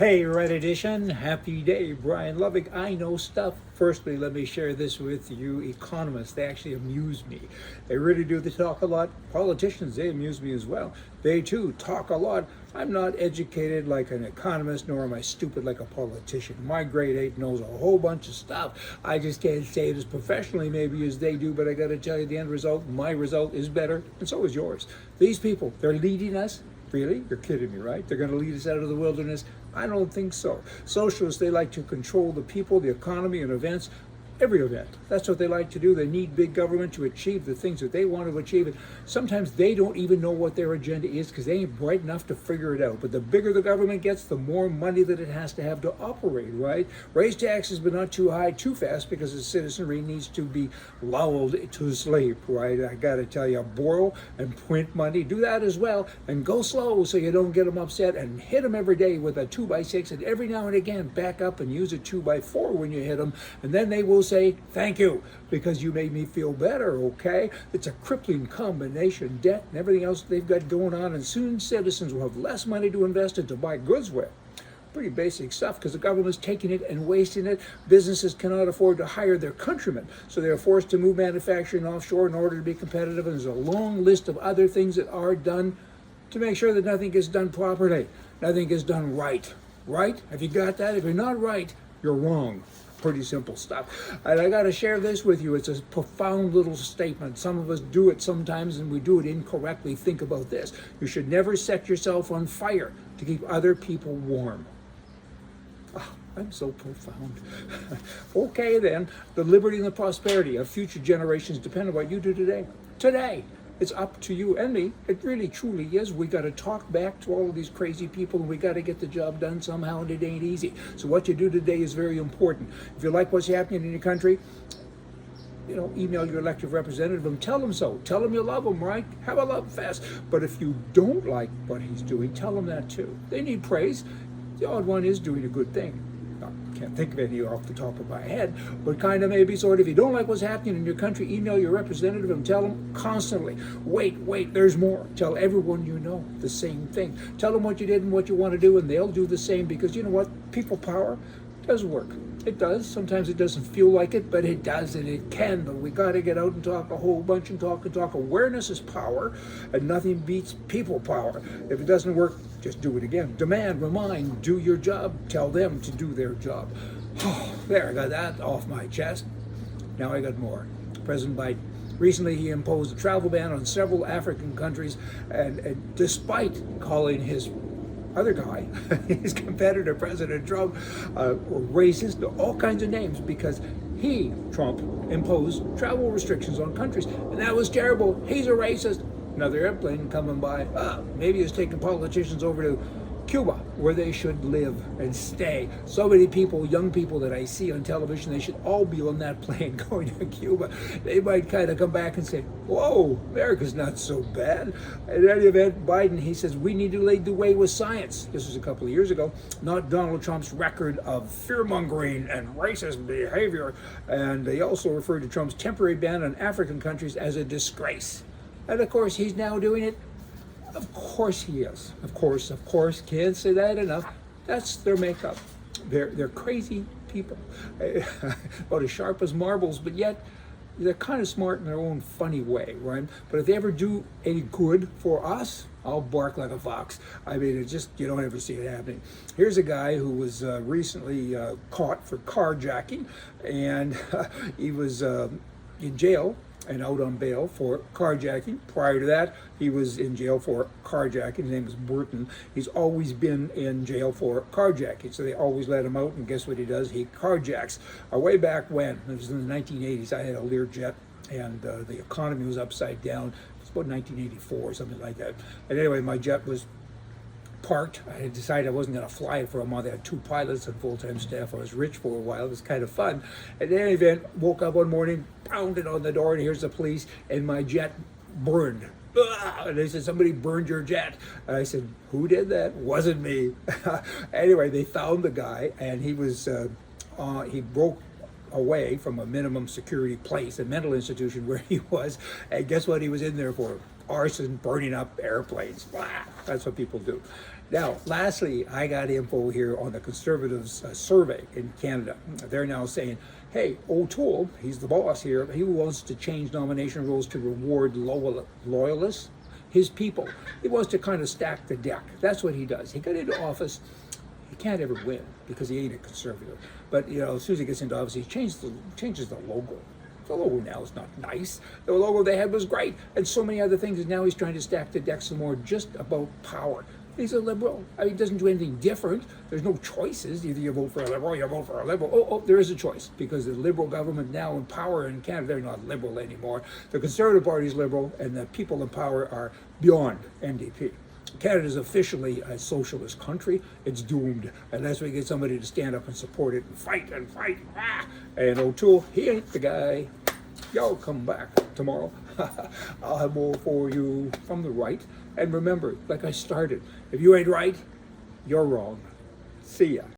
Hey, Red Edition, happy day, Brian Loving. I know stuff. Firstly, let me share this with you. Economists, they actually amuse me. They really do. They talk a lot. Politicians, they amuse me as well. They too talk a lot. I'm not educated like an economist, nor am I stupid like a politician. My grade 8 knows a whole bunch of stuff. I just can't say it as professionally maybe as they do, but I gotta tell you the end result, my result is better, and so is yours. These people, they're leading us. Really? You're kidding me, right? They're going to lead us out of the wilderness? I don't think so. Socialists, they like to control the people, the economy, and events. Every event. That's what they like to do. They need big government to achieve the things that they want to achieve. And sometimes they don't even know what their agenda is because they ain't bright enough to figure it out. But the bigger the government gets, the more money that it has to have to operate, right? Raise taxes, but not too high, too fast, because the citizenry needs to be lulled to sleep, right? I got to tell you, borrow and print money. Do that as well. And go slow so you don't get them upset. And hit them every day with a 2x6. And every now and again, back up and use a 2x4 when you hit them. And then they will say, thank you, because you made me feel better, okay? It's a crippling combination, debt and everything else they've got going on, and soon citizens will have less money to invest and to buy goods with. Pretty basic stuff, because the government's taking it and wasting it. Businesses cannot afford to hire their countrymen, so they're forced to move manufacturing offshore in order to be competitive, and there's a long list of other things that are done to make sure that nothing gets done properly, nothing gets done right. Right? Have you got that? If you're not right, you're wrong. Pretty simple stuff. And I got to share this with you. It's a profound little statement. Some of us do it sometimes and we do it incorrectly. Think about this. You should never set yourself on fire to keep other people warm. Oh, I'm so profound. Okay then, the liberty and the prosperity of future generations depend on what you do today. Today. It's up to you and me. It really, truly is. We got to talk back to all of these crazy people, and we got to get the job done somehow, and it ain't easy. So what you do today is very important. If you like what's happening in your country, email your elected representative and tell them so. Tell them you love them, right? Have a love fest. But if you don't like what he's doing, tell them that too. They need praise. The odd one is doing a good thing. I can't think of any off the top of my head, but kind of maybe sort of, if you don't like what's happening in your country, email your representative and tell them constantly, wait, there's more. Tell everyone you know the same thing. Tell them what you did and what you want to do, and they'll do the same, because you know what? People power does work. It does. Sometimes it doesn't feel like it, but it does, and it can. But we got to get out and talk a whole bunch and talk and talk. Awareness is power, and nothing beats people power. If it doesn't work, just do it again. Demand, remind, do your job. Tell them to do their job. Oh, there, I got that off my chest. Now I got more. President Biden. Recently, he imposed a travel ban on several African countries, and despite calling his other guy, his competitor, President Trump, racist, all kinds of names, because Trump, imposed travel restrictions on countries, and that was terrible. He's a racist. Another airplane coming by. Maybe he's taking politicians over to Cuba, where they should live and stay. So many people, young people that I see on television, they should all be on that plane going to Cuba. They might kind of come back and say, whoa, America's not so bad. In any event, Biden, he says, we need to lead the way with science. This was a couple of years ago, not Donald Trump's record of fear-mongering and racist behavior. And they also referred to Trump's temporary ban on African countries as a disgrace. And of course, he's now doing it. Of course he is. Of course. Can't say that enough. That's their makeup. They're crazy people. About as sharp as marbles, but yet they're kind of smart in their own funny way, right? But if they ever do any good for us, I'll bark like a fox. I mean, it's just, you don't ever see it happening. Here's a guy who was recently caught for carjacking, and he was in jail and out on bail for carjacking. Prior to that, he was in jail for carjacking. His name is Burton. He's always been in jail for carjacking, so they always let him out, and guess what he does? He carjacks. Way back when, it was in the 1980s, I had a Learjet, and the economy was upside down. It was about 1984 or something like that. And anyway, my jet was parked. I had decided I wasn't going to fly it for a month. I had 2 pilots and full-time staff. I was rich for a while. It was kind of fun. And in any event, woke up one morning, pounded on the door, and here's the police, and my jet burned. And they said, somebody burned your jet. And I said, who did that? Wasn't me. Anyway, they found the guy, and he was, he broke away from a minimum security place, a mental institution where he was, and guess what he was in there for? arson, burning up airplanes. Blah. That's what people do. Now, lastly, I got info here on the Conservatives survey in Canada. They're now saying, hey, O'Toole, he's the boss here, he wants to change nomination rules to reward loyalists, his people. He wants to kind of stack the deck. That's what he does. He got into office. He can't ever win because he ain't a conservative. But as soon as he gets into office, he changes the logo. The logo now is not nice. The logo they had was great, and so many other things. And now he's trying to stack the deck some more, just about power. He's a liberal. I mean, he doesn't do anything different. There's no choices. Either you vote for a liberal or you vote for a liberal. Oh, there is a choice, because the liberal government now in power in Canada, they're not liberal anymore. The Conservative Party is liberal, and the people in power are beyond NDP. Canada is officially a socialist country. It's doomed unless we get somebody to stand up and support it and fight and fight. Ah! And O'Toole, he ain't the guy. Y'all come back tomorrow. I'll have more for you from the right. And remember, like I started, if you ain't right, you're wrong. See ya.